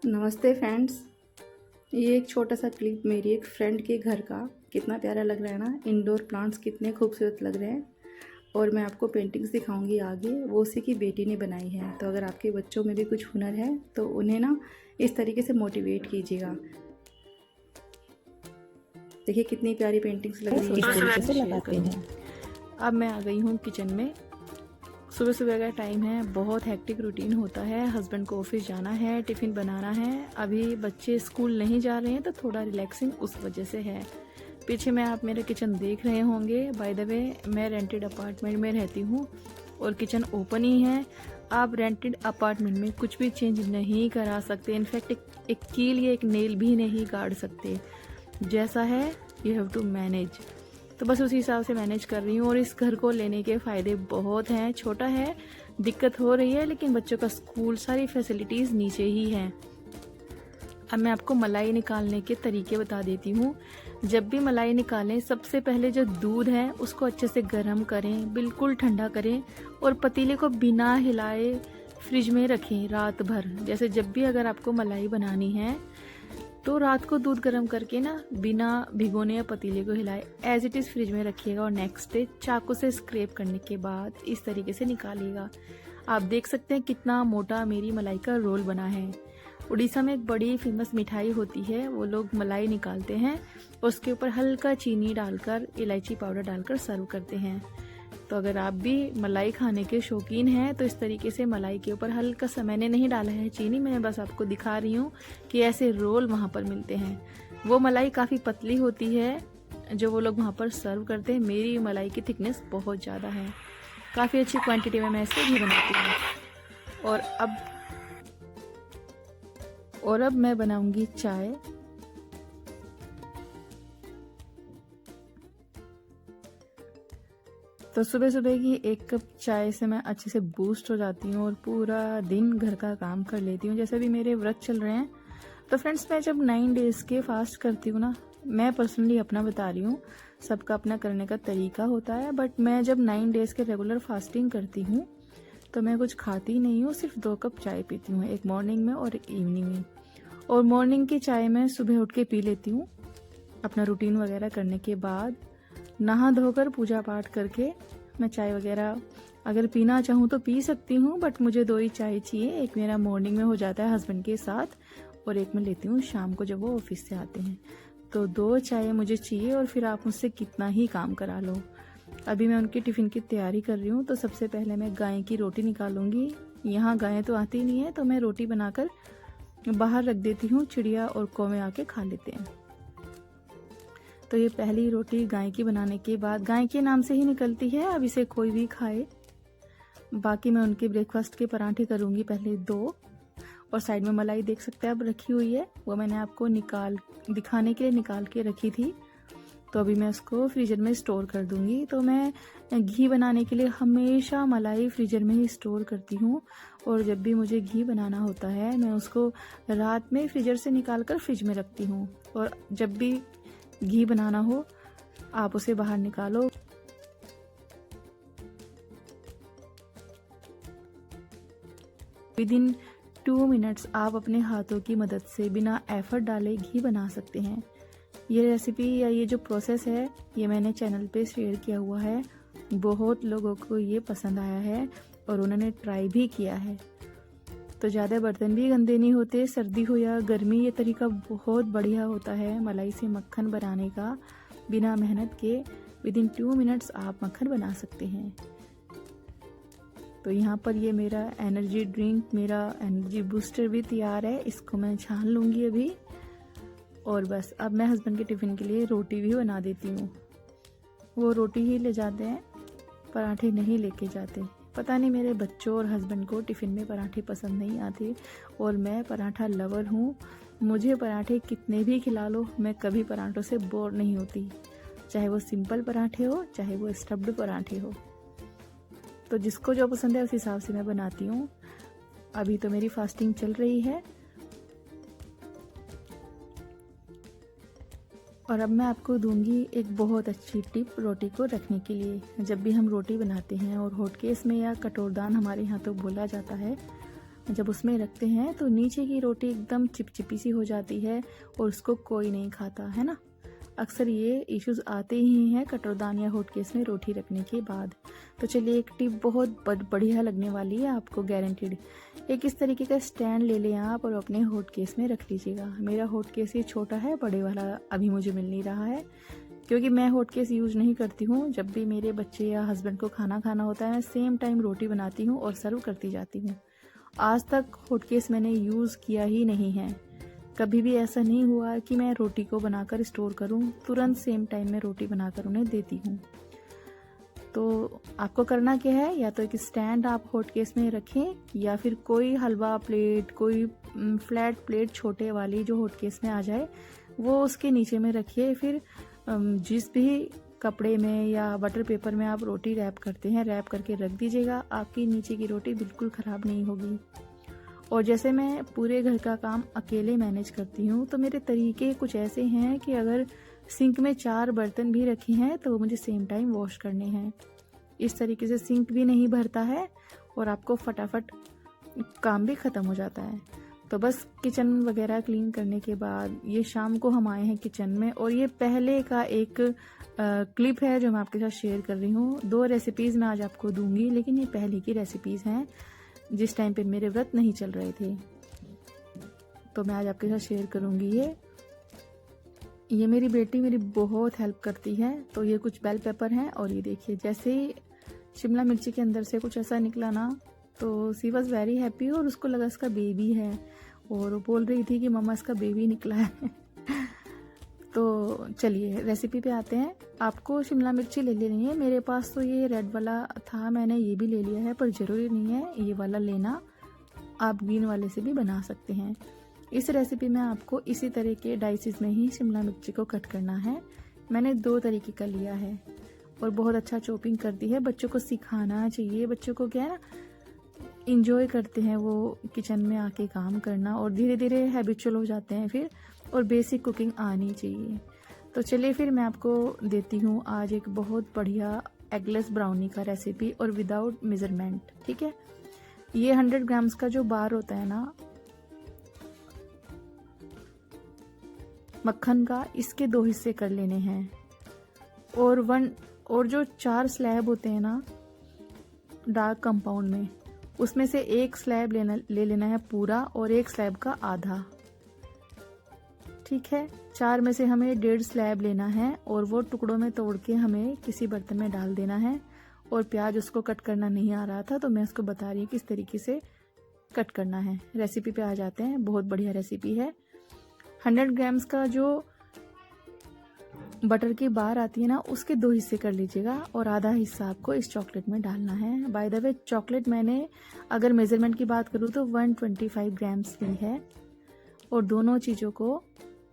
नमस्ते फ्रेंड्स। ये एक छोटा सा क्लिप मेरी एक फ्रेंड के घर का। कितना प्यारा लग रहा है ना। इंडोर प्लांट्स कितने खूबसूरत लग रहे हैं। और मैं आपको पेंटिंग्स दिखाऊंगी आगे, वो उसी की बेटी ने बनाई है। तो अगर आपके बच्चों में भी कुछ हुनर है तो उन्हें ना इस तरीके से मोटिवेट कीजिएगा। देखिए कितनी प्यारी पेंटिंग्स लग रही है। अब मैं आ गई हूँ किचन में। सुबह सुबह का टाइम है, बहुत हेक्टिक रूटीन होता है। हस्बैंड को ऑफिस जाना है, टिफ़िन बनाना है। अभी बच्चे स्कूल नहीं जा रहे हैं तो थोड़ा रिलैक्सिंग उस वजह से है। पीछे में आप मेरा किचन देख रहे होंगे। बाय द वे मैं रेंटेड अपार्टमेंट में रहती हूँ और किचन ओपन ही है। आप रेंटेड अपार्टमेंट में कुछ भी चेंज नहीं करा सकते। इनफैक्ट एक कील या एक नेल भी नहीं गाड़ सकते। जैसा है यू हैव टू मैनेज। तो बस उसी हिसाब से मैनेज कर रही हूँ। और इस घर को लेने के फ़ायदे बहुत हैं। छोटा है, दिक्कत हो रही है, लेकिन बच्चों का स्कूल, सारी फैसिलिटीज़ नीचे ही हैं। अब मैं आपको मलाई निकालने के तरीके बता देती हूँ। जब भी मलाई निकालें, सबसे पहले जो दूध है उसको अच्छे से गर्म करें, बिल्कुल ठंडा करें और पतीले को बिना हिलाए फ्रिज में रखें रात भर। जैसे जब भी अगर आपको मलाई बनानी है तो रात को दूध गर्म करके ना बिना भिगोने या पतीले को हिलाए एज इट इज़ फ्रिज में रखिएगा और नेक्स्ट डे चाकू से स्क्रैप करने के बाद इस तरीके से निकालिएगा। आप देख सकते हैं कितना मोटा मेरी मलाई का रोल बना है। उड़ीसा में एक बड़ी फेमस मिठाई होती है, वो लोग मलाई निकालते हैं, उसके ऊपर हल्का चीनी डालकर, इलायची पाउडर डालकर सर्व करते हैं। तो अगर आप भी मलाई खाने के शौकीन हैं तो इस तरीके से मलाई के ऊपर हल्का सा, मैंने नहीं डाला है चीनी, मैं बस आपको दिखा रही हूँ कि ऐसे रोल वहाँ पर मिलते हैं। वो मलाई काफ़ी पतली होती है जो वो लोग वहाँ पर सर्व करते हैं। मेरी मलाई की थिकनेस बहुत ज़्यादा है, काफ़ी अच्छी क्वांटिटी में मैं इसे भी बनाती हूँ। और अब मैं बनाऊंगी चाय। तो सुबह सुबह की एक कप चाय से मैं अच्छे से बूस्ट हो जाती हूँ और पूरा दिन घर का काम कर लेती हूँ। जैसे भी मेरे व्रत चल रहे हैं तो फ्रेंड्स, मैं जब 9 डेज़ के फास्ट करती हूँ ना, मैं पर्सनली अपना बता रही हूँ, सबका अपना करने का तरीका होता है, बट मैं जब 9 डेज़ के रेगुलर फास्टिंग करती हूँ तो मैं कुछ खाती नहीं हूँ, सिर्फ 2 कप चाय पीती हूँ, एक मॉर्निंग में और एक इवनिंग में। और मॉर्निंग की चाय मैं सुबह उठ के पी लेती हूँ। अपना रूटीन वगैरह करने के बाद नहा धोकर पूजा पाठ करके मैं चाय वगैरह अगर पीना चाहूँ तो पी सकती हूँ, बट मुझे 2 ही चाय चाहिए। एक मेरा मॉर्निंग में हो जाता है हस्बैंड के साथ और एक मैं लेती हूँ शाम को जब वो ऑफिस से आते हैं। तो 2 चाय मुझे चाहिए और फिर आप मुझसे कितना ही काम करा लो। अभी मैं उनकी टिफ़िन की तैयारी कर रही हूँ। तो सबसे पहले मैं गाय की रोटी निकालूंगी। यहाँ गायें तो आती नहीं है तो मैं रोटी बनाकर बाहर रख देती हूँ, चिड़िया और कौवे आके खा लेते हैं। तो ये पहली रोटी गाय की बनाने के बाद, गाय के नाम से ही निकलती है, अब इसे कोई भी खाए। बाकी मैं उनके ब्रेकफास्ट के पराठे करूँगी, पहले 2। और साइड में मलाई देख सकते हैं अब रखी हुई है, वो मैंने आपको दिखाने के लिए निकाल के रखी थी। तो अभी मैं उसको फ्रीजर में स्टोर कर दूंगी। तो मैं घी बनाने के लिए हमेशा मलाई फ्रीजर में ही स्टोर करती हूँ। और जब भी मुझे घी बनाना होता है मैं उसको रात में फ्रीजर से निकाल कर फ्रिज में रखती हूँ। और जब भी घी बनाना हो आप उसे बाहर निकालो। विदिन 2 मिनट्स आप अपने हाथों की मदद से बिना एफर्ट डाले घी बना सकते हैं। ये रेसिपी या ये जो प्रोसेस है ये मैंने चैनल पे शेयर किया हुआ है। बहुत लोगों को ये पसंद आया है और उन्होंने ट्राई भी किया है। तो ज़्यादा बर्तन भी गंदे नहीं होते। सर्दी हो या गर्मी, ये तरीका बहुत बढ़िया होता है मलाई से मक्खन बनाने का। बिना मेहनत के विदिन 2 मिनट्स आप मक्खन बना सकते हैं। तो यहाँ पर ये मेरा एनर्जी ड्रिंक, मेरा एनर्जी बूस्टर भी तैयार है। इसको मैं छान लूँगी अभी। और बस अब मैं हस्बैंड के टिफ़िन के लिए रोटी भी बना देती हूँ। वो रोटी ही ले जाते हैं, पराठे नहीं लेके जाते। पता नहीं मेरे बच्चों और हस्बैंड को टिफ़िन में पराठे पसंद नहीं आते और मैं पराठा लवर हूँ। मुझे पराठे कितने भी खिला लो, मैं कभी पराठों से बोर नहीं होती, चाहे वो सिंपल पराठे हो चाहे वो स्टफ्ड पराठे हो। तो जिसको जो पसंद है उस हिसाब से मैं बनाती हूँ। अभी तो मेरी फास्टिंग चल रही है। और अब मैं आपको दूंगी एक बहुत अच्छी टिप रोटी को रखने के लिए। जब भी हम रोटी बनाते हैं, और हॉट केस में या कटोरदान हमारे यहाँ तो बोला जाता है, जब उसमें रखते हैं तो नीचे की रोटी एकदम चिपचिपी सी हो जाती है और उसको कोई नहीं खाता है ना। अक्सर ये इश्यूज आते ही हैं कटरदान या हॉट केस में रोटी रखने के बाद। तो चलिए एक टिप बहुत बढ़िया लगने वाली है आपको, गारंटीड। एक इस तरीके का स्टैंड ले लें आप और अपने हॉट केस में रख लीजिएगा। मेरा हॉट केस ये छोटा है, बड़े वाला अभी मुझे मिल नहीं रहा है क्योंकि मैं हॉट केस यूज नहीं करती हूँ। जब भी मेरे बच्चे या हस्बैंड को खाना खाना होता है मैं सेम टाइम रोटी बनाती हूँ और सर्व करती जाती हूँ। आज तक हॉट केस मैंने यूज़ किया ही नहीं है। कभी भी ऐसा नहीं हुआ कि मैं रोटी को बनाकर स्टोर करूं, तुरंत सेम टाइम में रोटी बनाकर उन्हें देती हूं। तो आपको करना क्या है, या तो एक स्टैंड आप हॉट केस में रखें या फिर कोई हलवा प्लेट, कोई फ्लैट प्लेट छोटे वाली जो हॉट केस में आ जाए वो उसके नीचे में रखिए। फिर जिस भी कपड़े में या बटर पेपर में आप रोटी रैप करते हैं, रैप करके रख दीजिएगा। आपकी नीचे की रोटी बिल्कुल ख़राब नहीं होगी। और जैसे मैं पूरे घर का काम अकेले मैनेज करती हूँ तो मेरे तरीके कुछ ऐसे हैं कि अगर सिंक में 4 बर्तन भी रखे हैं तो वो मुझे सेम टाइम वॉश करने हैं। इस तरीके से सिंक भी नहीं भरता है और आपको फटाफट काम भी ख़त्म हो जाता है। तो बस किचन वगैरह क्लीन करने के बाद ये शाम को हम आए हैं किचन में, और ये पहले का एक क्लिप है जो मैं आपके साथ शेयर कर रही हूँ। 2 रेसिपीज़ मैं आज आपको दूंगी, लेकिन ये पहले की रेसिपीज़ हैं जिस टाइम पे मेरे व्रत नहीं चल रहे थे। तो मैं आज आपके साथ शेयर करूंगी। ये मेरी बेटी मेरी बहुत हेल्प करती है। तो ये कुछ बेल पेपर हैं और ये देखिए जैसे ही शिमला मिर्ची के अंदर से कुछ ऐसा निकला ना तो सी वॉज वेरी हैप्पी और उसको लगा इसका बेबी है और वो बोल रही थी कि मम्मा इसका बेबी निकला है। तो चलिए रेसिपी पे आते हैं। आपको शिमला मिर्ची ले लेनी है। मेरे पास तो ये रेड वाला था, मैंने ये भी ले लिया है, पर ज़रूरी नहीं है ये वाला लेना, आप ग्रीन वाले से भी बना सकते हैं। इस रेसिपी में आपको इसी तरह के डाइसेस में ही शिमला मिर्ची को कट करना है। मैंने 2 तरीके का लिया है और बहुत अच्छा चॉपिंग करती है। बच्चों को सिखाना चाहिए। बच्चों को क्या है ना, इंजॉय करते हैं वो किचन में आके काम करना और धीरे धीरे हैबिचुअल हो जाते हैं फिर, और बेसिक कुकिंग आनी चाहिए। तो चलिए फिर मैं आपको देती हूँ आज एक बहुत बढ़िया एगलेस ब्राउनी का रेसिपी और विदाउट मेजरमेंट। ठीक है, ये 100 ग्राम्स का जो बार होता है ना मक्खन का, इसके 2 हिस्से कर लेने हैं और जो 4 स्लैब होते हैं ना डार्क कंपाउंड में, उसमें से 1 स्लैब ले लेना है पूरा और 1 स्लैब का आधा। ठीक है, 4 में से हमें 1.5 स्लैब लेना है और वो टुकड़ों में तोड़ के हमें किसी बर्तन में डाल देना है। और प्याज उसको कट करना नहीं आ रहा था तो मैं उसको बता रही हूँ किस तरीके से कट करना है। रेसिपी पे आ जाते हैं, बहुत बढ़िया रेसिपी है। 100 ग्राम्स का जो बटर की बार आती है ना उसके 2 हिस्से कर लीजिएगा और आधा हिस्सा आपको इस चॉकलेट में डालना है। बाय द वे चॉकलेट मैंने अगर मेजरमेंट की बात करूँ तो 125 ग्राम्स ली है। और दोनों चीज़ों को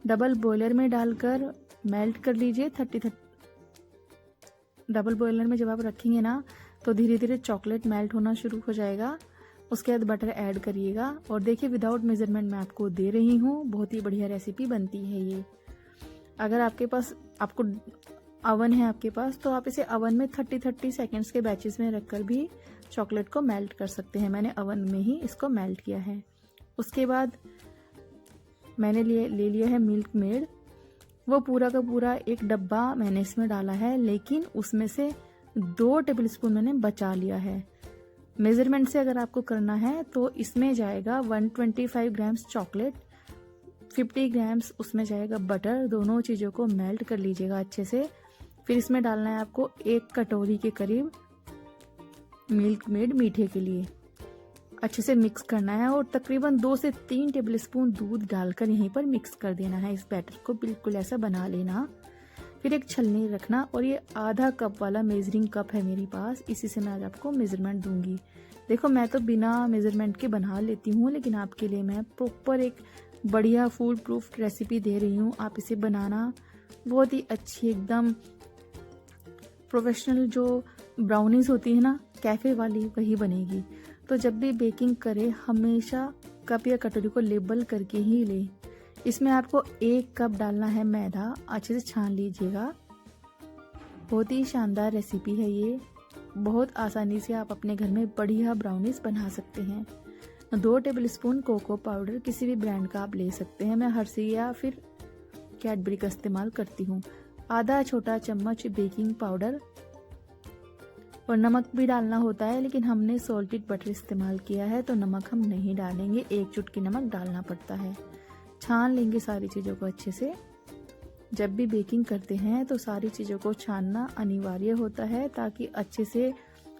डबल बॉयलर में डालकर मेल्ट कर लीजिए। 30 डबल बॉयलर में जब आप रखेंगे ना तो धीरे धीरे चॉकलेट मेल्ट होना शुरू हो जाएगा। उसके बाद बटर ऐड करिएगा और देखिए विदाउट मेजरमेंट मैं आपको दे रही हूँ। बहुत ही बढ़िया रेसिपी बनती है ये। अगर आपको अवन है आपके पास तो आप इसे अवन में 30 सेकेंड्स के बैचेस में रखकर भी चॉकलेट को मेल्ट कर सकते हैं। मैंने अवन में ही इसको मेल्ट किया है। उसके बाद मैंने ले लिया है मिल्क मेड। वो पूरा का पूरा 1 डब्बा मैंने इसमें डाला है, लेकिन उसमें से 2 टेबलस्पून मैंने बचा लिया है। मेजरमेंट से अगर आपको करना है तो इसमें जाएगा 125 ग्राम्स चॉकलेट, 50 ग्राम्स उसमें जाएगा बटर। दोनों चीज़ों को मेल्ट कर लीजिएगा अच्छे से। फिर इसमें डालना है आपको 1 कटोरी के करीब मिल्क मेड मीठे के लिए। अच्छे से मिक्स करना है और तकरीबन 2 से 3 टेबलस्पून दूध डालकर यहीं पर मिक्स कर देना है। इस बैटर को बिल्कुल ऐसा बना लेना। फिर एक छलनी रखना और ये आधा कप वाला मेजरिंग कप है मेरे पास, इसी से मैं आज आपको मेजरमेंट दूंगी। देखो मैं तो बिना मेजरमेंट के बना लेती हूँ, लेकिन आपके लिए मैं प्रॉपर एक बढ़िया फूड प्रूफ रेसिपी दे रही हूँ। आप इसे बनाना, बहुत ही अच्छी एकदम प्रोफेशनल जो ब्राउनीज होती है ना कैफ़े वाली, वही बनेगी। तो जब भी बेकिंग करें हमेशा कप या कटोरी को लेबल करके ही लें। इसमें आपको 1 कप डालना है मैदा, अच्छे से छान लीजिएगा। बहुत ही शानदार रेसिपी है ये। बहुत आसानी से आप अपने घर में बढ़िया ब्राउनीज बना सकते हैं। 2 टेबलस्पून कोको पाउडर, किसी भी ब्रांड का आप ले सकते हैं, मैं हर्शी या फिर कैडबरी का इस्तेमाल करती हूँ। आधा छोटा चम्मच बेकिंग पाउडर, और नमक भी डालना होता है, लेकिन हमने सॉल्टेड बटर इस्तेमाल किया है तो नमक हम नहीं डालेंगे, 1 चुटकी नमक डालना पड़ता है। छान लेंगे सारी चीज़ों को अच्छे से। जब भी बेकिंग करते हैं तो सारी चीज़ों को छानना अनिवार्य होता है, ताकि अच्छे से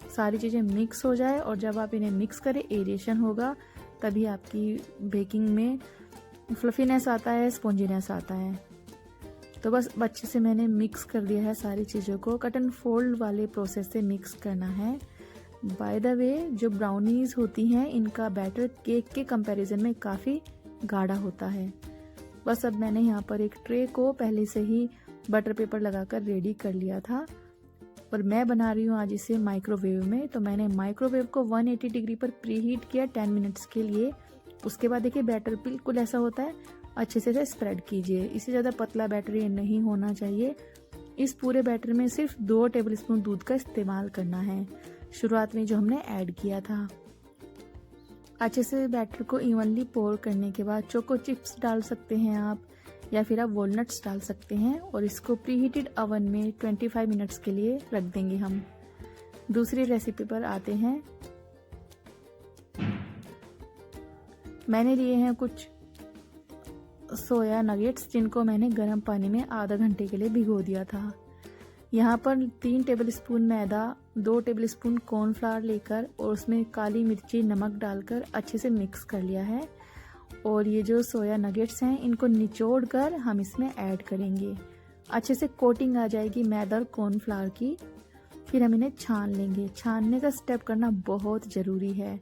सारी चीज़ें मिक्स हो जाए, और जब आप इन्हें मिक्स करें एरेशन होगा, तभी आपकी बेकिंग में फ्लफीनेस आता है, स्पॉन्जीनेस आता है। तो बस अच्छे से मैंने मिक्स कर दिया है सारी चीज़ों को। कट एंड फोल्ड वाले प्रोसेस से मिक्स करना है। बाय द वे, जो ब्राउनीज होती हैं इनका बैटर केक के कंपैरिजन में काफ़ी गाढ़ा होता है। बस अब मैंने यहाँ पर एक ट्रे को पहले से ही बटर पेपर लगाकर रेडी कर लिया था, और मैं बना रही हूँ आज इसे माइक्रोवेव में। तो मैंने माइक्रोवेव को 180 डिग्री पर प्री हीट किया 10 मिनट्स के लिए। उसके बाद देखिए बैटर बिल्कुल ऐसा होता है, अच्छे से स्प्रेड कीजिए। इससे ज़्यादा पतला बैटर ये नहीं होना चाहिए। इस पूरे बैटर में सिर्फ 2 टेबलस्पून दूध का इस्तेमाल करना है, शुरुआत में जो हमने ऐड किया था। अच्छे से बैटर को इवनली पोर करने के बाद चोको चिप्स डाल सकते हैं आप, या फिर आप वॉलनट्स डाल सकते हैं, और इसको प्री हीटेड ओवन में 25 मिनट्स के लिए रख देंगे हम। दूसरी रेसिपी पर आते हैं। मैंने लिए हैं कुछ सोया नगेट्स, जिनको मैंने गर्म पानी में आधा घंटे के लिए भिगो दिया था। यहाँ पर 3 टेबलस्पून मैदा, 2 टेबलस्पून कॉर्नफ्लावर लेकर और उसमें काली मिर्ची, नमक डालकर अच्छे से मिक्स कर लिया है। और ये जो सोया नगेट्स हैं इनको निचोड़ कर हम इसमें ऐड करेंगे। अच्छे से कोटिंग आ जाएगी मैदा और कॉर्नफ्लावर की। फिर हम इन्हें छान लेंगे। छानने का स्टेप करना बहुत ज़रूरी है।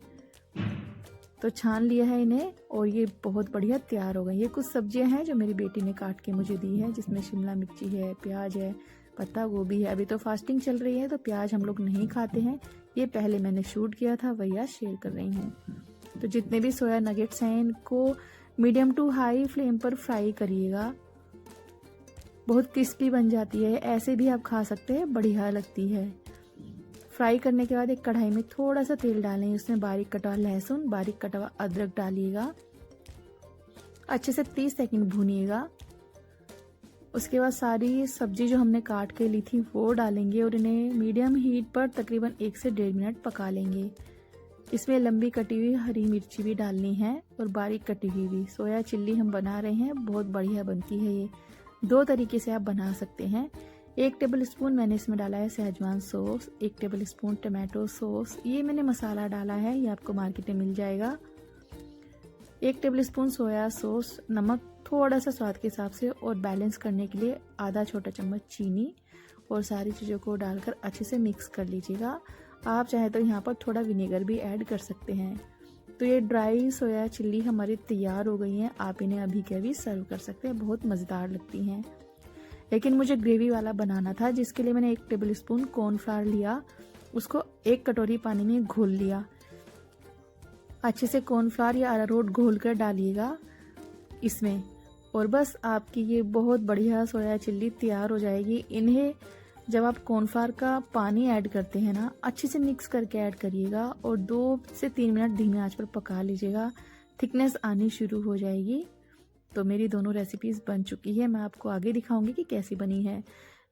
तो छान लिया है इन्हें, और ये बहुत बढ़िया तैयार हो गई। ये कुछ सब्जियां हैं जो मेरी बेटी ने काट के मुझे दी है, जिसमें शिमला मिर्ची है, प्याज है, पत्ता गोभी है। अभी तो फास्टिंग चल रही है तो प्याज हम लोग नहीं खाते हैं। ये पहले मैंने शूट किया था, वही आज शेयर कर रही हूँ। तो जितने भी सोया नगेट्स हैं इनको मीडियम टू हाई फ्लेम पर फ्राई करिएगा। बहुत क्रिस्पी बन जाती है, ऐसे भी आप खा सकते हैं, बढ़िया लगती है। फ्राई करने के बाद एक कढ़ाई में थोड़ा सा तेल डालें, उसमें बारीक कटा हुआ लहसुन, बारीक कटा हुआ अदरक डालिएगा। अच्छे से 30 सेकंड भूनिएगा। उसके बाद सारी सब्जी जो हमने काट के ली थी वो डालेंगे, और इन्हें मीडियम हीट पर तकरीबन 1 से 1.5 मिनट पका लेंगे। इसमें लंबी कटी हुई हरी मिर्ची भी डालनी है, और बारीक कटी हुई भी। सोया चिल्ली हम बना रहे हैं, बहुत बढ़िया बनती है ये। 2 तरीके से आप बना सकते हैं। 1 टेबलस्पून मैंने इसमें डाला है सहजवान सॉस, 1 टेबलस्पून टमाटो सॉस, ये मैंने मसाला डाला है, ये आपको मार्केट में मिल जाएगा। 1 टेबलस्पून सोया सॉस, नमक थोड़ा सा स्वाद के हिसाब से, और बैलेंस करने के लिए आधा छोटा चम्मच चीनी, और सारी चीज़ों को डालकर अच्छे से मिक्स कर लीजिएगा। आप चाहे तो यहाँ पर थोड़ा विनेगर भी ऐड कर सकते हैं। तो ये ड्राई सोया चिल्ली हमारी तैयार हो गई हैं। आप इन्हें अभी के भी सर्व कर सकते हैं, बहुत मज़ेदार लगती हैं। लेकिन मुझे ग्रेवी वाला बनाना था, जिसके लिए मैंने 1 टेबलस्पून कॉर्नफ्लावर लिया, उसको 1 कटोरी पानी में घोल लिया। अच्छे से कॉर्नफ्लावर या अरारोट घोल कर डालिएगा इसमें, और बस आपकी ये बहुत बढ़िया सोया चिल्ली तैयार हो जाएगी। इन्हें जब आप कॉर्नफ्लावर का पानी ऐड करते हैं ना, अच्छे से मिक्स करके ऐड करिएगा, और 2 से 3 मिनट धीमी आंच पर पका लीजिएगा। थिकनेस आनी शुरू हो जाएगी। तो मेरी दोनों रेसिपीज़ बन चुकी है, मैं आपको आगे दिखाऊंगी कि कैसी बनी है।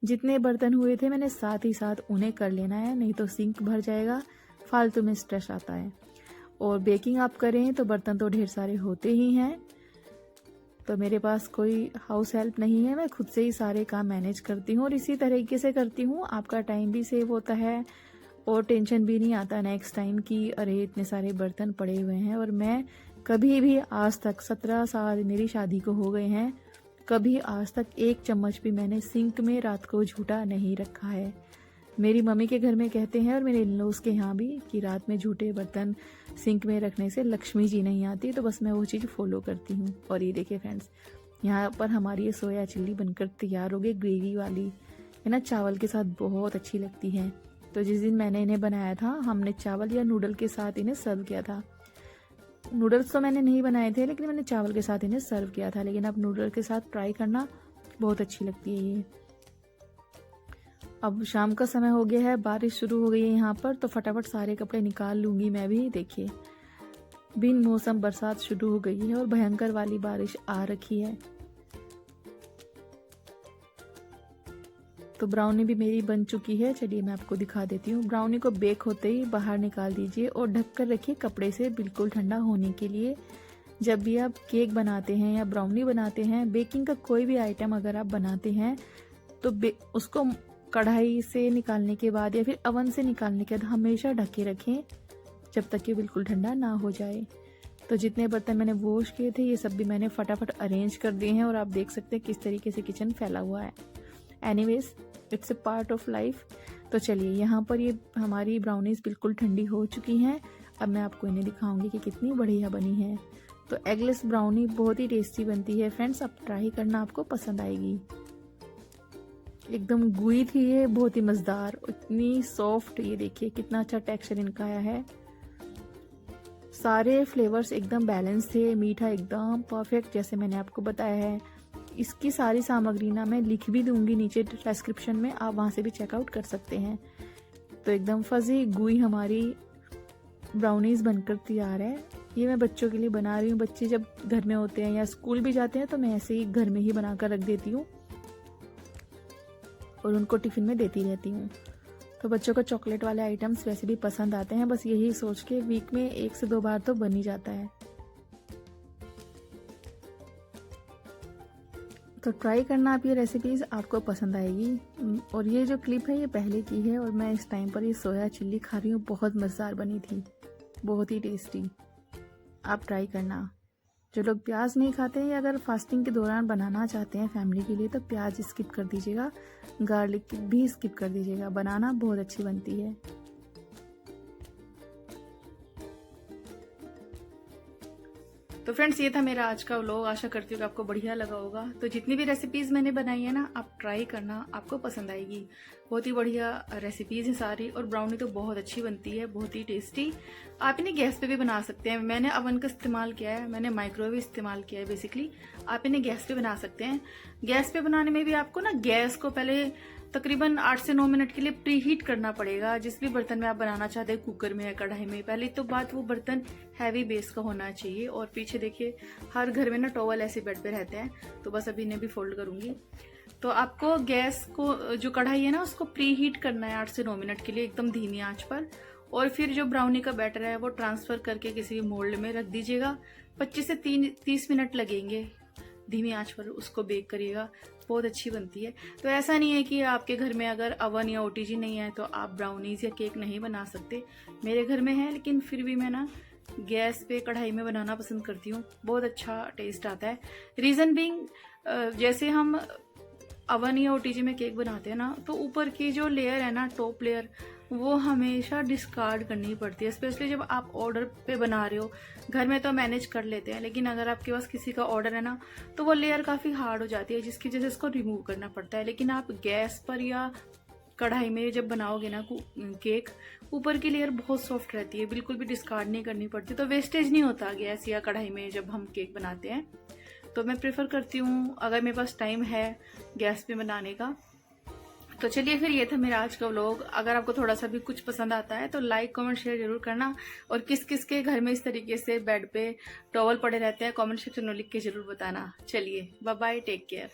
जितने बर्तन हुए थे मैंने साथ ही साथ उन्हें कर लेना है, नहीं तो सिंक भर जाएगा, फालतू में स्ट्रेस आता है। और बेकिंग आप करें तो बर्तन तो ढेर सारे होते ही हैं। तो मेरे पास कोई हाउस हेल्प नहीं है, मैं खुद से ही सारे काम मैनेज करती हूँ, और इसी तरीके से करती हूँ। आपका टाइम भी सेव होता है, और टेंशन भी नहीं आता नेक्स्ट टाइम कि अरे इतने सारे बर्तन पड़े हुए हैं। और मैं कभी भी आज तक 17 साल मेरी शादी को हो गए हैं, कभी आज तक 1 चम्मच भी मैंने सिंक में रात को झूठा नहीं रखा है। मेरी मम्मी के घर में कहते हैं, और मेरे इन-लॉज के यहाँ भी, कि रात में झूठे बर्तन सिंक में रखने से लक्ष्मी जी नहीं आती। तो बस मैं वो चीज़ फॉलो करती हूँ। और ये देखिए फ्रेंड्स, यहाँ पर हमारी ये सोया चिल्ली बनकर तैयार हो गई, ग्रेवी वाली है ना, चावल के साथ बहुत अच्छी लगती है। तो जिस दिन मैंने इन्हें बनाया था, हमने चावल या नूडल के साथ इन्हें सर्व किया था। नूडल्स तो मैंने नहीं बनाए थे, लेकिन मैंने चावल के साथ इन्हें सर्व किया था। लेकिन अब नूडल के साथ ट्राई करना, बहुत अच्छी लगती है ये। अब शाम का समय हो गया है, बारिश शुरू हो गई है यहाँ पर, तो फटाफट सारे कपड़े निकाल लूँगी मैं भी। देखिए बिन मौसम बरसात शुरू हो गई है और भयंकर वाली बारिश आ रखी है। तो ब्राउनी भी मेरी बन चुकी है। चलिए मैं आपको दिखा देती हूँ। ब्राउनी को बेक होते ही बाहर निकाल दीजिए और ढक कर रखिए कपड़े से बिल्कुल ठंडा होने के लिए। जब भी आप केक बनाते हैं या ब्राउनी बनाते हैं, बेकिंग का कोई भी आइटम अगर आप बनाते हैं तो उसको कढ़ाई से निकालने के बाद या फिर अवन से निकालने के बाद हमेशा ढके रखें जब तक कि बिल्कुल ठंडा ना हो जाए। तो जितने बर्तन मैंने वॉश किए थे ये सब भी मैंने फटाफट अरेंज कर दिए हैं और आप देख सकते हैं किस तरीके से किचन फैला हुआ है। Anyways, it's a part of life. तो चलिए यहाँ पर ये हमारी ब्राउनीज बिल्कुल ठंडी हो चुकी हैं। अब मैं आपको इन्हें दिखाऊंगी कि कितनी बढ़िया बनी है। तो एगलेस ब्राउनी बहुत ही टेस्टी बनती है फ्रेंड्स, आप ट्राई करना, आपको पसंद आएगी। एकदम गुई थी ये, बहुत ही मजेदार, इतनी सॉफ्ट। ये देखिए कितना अच्छा टेक्सचर इनका आया है। सारे फ्लेवर्स एकदम बैलेंस थे, मीठा एकदम परफेक्ट जैसे मैंने आपको बताया है। इसकी सारी सामग्री ना मैं लिख भी दूंगी नीचे डिस्क्रिप्शन में, आप वहां से भी चेकआउट कर सकते हैं। तो एकदम फजी गुई हमारी ब्राउनीज बनकर तैयार है। ये मैं बच्चों के लिए बना रही हूँ। बच्चे जब घर में होते हैं या स्कूल भी जाते हैं तो मैं ऐसे ही घर में ही बनाकर रख देती हूँ और उनको टिफिन में देती रहती हूँ। तो बच्चों को चॉकलेट वाले आइटम्स वैसे भी पसंद आते हैं, बस यही सोच के वीक में 1 से 2 बार तो बन ही जाता है। तो ट्राई करना आप ये रेसिपीज़, आपको पसंद आएगी। और ये जो क्लिप है ये पहले की है और मैं इस टाइम पर ये सोया चिल्ली खा रही हूँ, बहुत मज़ेदार बनी थी, बहुत ही टेस्टी। आप ट्राई करना। जो लोग प्याज नहीं खाते हैं या अगर फास्टिंग के दौरान बनाना चाहते हैं फैमिली के लिए तो प्याज स्किप कर दीजिएगा, गार्लिक भी स्किप कर दीजिएगा, बनाना बहुत अच्छी बनती है। तो फ्रेंड्स, ये था मेरा आज का व्लॉग। आशा करती हूँ कि आपको बढ़िया लगा होगा। तो जितनी भी रेसिपीज़ मैंने बनाई है ना, आप ट्राई करना, आपको पसंद आएगी। बहुत ही बढ़िया रेसिपीज़ हैं सारी और ब्राउनी तो बहुत अच्छी बनती है, बहुत ही टेस्टी। आप इन्हें गैस पे भी बना सकते हैं। मैंने अवन का इस्तेमाल किया है, मैंने माइक्रोवेव इस्तेमाल किया है बेसिकली। आप इन्हें गैस पे बना सकते हैं। गैस पे बनाने में भी आपको ना गैस को पहले तकरीबन 8 से 9 मिनट के लिए प्री हीट करना पड़ेगा। जिस भी बर्तन में आप बनाना चाहते हैं, कुकर में या कढ़ाई में, पहले तो बात वो बर्तन हैवी बेस का होना चाहिए। और पीछे देखिए हर घर में ना टॉवल ऐसे बेड पे रहते हैं, तो बस अभी इन्हें भी फोल्ड करूंगी। तो आपको गैस को, जो कढ़ाई है ना, उसको प्री हीट करना है 8 से 9 मिनट के लिए एकदम धीमी आंच पर। और फिर जो ब्राउनी का बैटर है वो ट्रांसफर करके किसी मोल्ड में रख दीजिएगा। 25 से 30 मिनट लगेंगे, धीमी आंच पर उसको बेक करिएगा, बहुत अच्छी बनती है। तो ऐसा नहीं है कि आपके घर में अगर अवन या ओटीजी नहीं है तो आप ब्राउनीज या केक नहीं बना सकते। मेरे घर में है, लेकिन फिर भी मैं ना गैस पे कढ़ाई में बनाना पसंद करती हूँ, बहुत अच्छा टेस्ट आता है। रीजन बीइंग, जैसे हम अवन या ओटीजी में केक बनाते हैं ना, तो ऊपर की जो लेयर है ना, टॉप लेयर, वो हमेशा डिस्कार्ड करनी पड़ती है। स्पेशली जब आप ऑर्डर पे बना रहे हो। घर में तो मैनेज कर लेते हैं, लेकिन अगर आपके पास किसी का ऑर्डर है ना, तो वो लेयर काफ़ी हार्ड हो जाती है, जिसकी वजह से इसको रिमूव करना पड़ता है। लेकिन आप गैस पर या कढ़ाई में जब बनाओगे ना केक, ऊपर की लेयर बहुत सॉफ्ट रहती है, बिल्कुल भी डिस्कार्ड नहीं करनी पड़ती, तो वेस्टेज नहीं होता गैस या कढ़ाई में जब हम केक बनाते हैं। तो मैं प्रेफर करती हूँ अगर मेरे पास टाइम है गैस पे बनाने का। तो चलिए फिर, ये था मेरा आज का व्लॉग। अगर आपको थोड़ा सा भी कुछ पसंद आता है तो लाइक कमेंट शेयर जरूर करना। और किस किस के घर में इस तरीके से बेड पे टॉवल पड़े रहते हैं, कमेंट सेक्शन में लिख के जरूर बताना। चलिए बाय बाय, टेक केयर।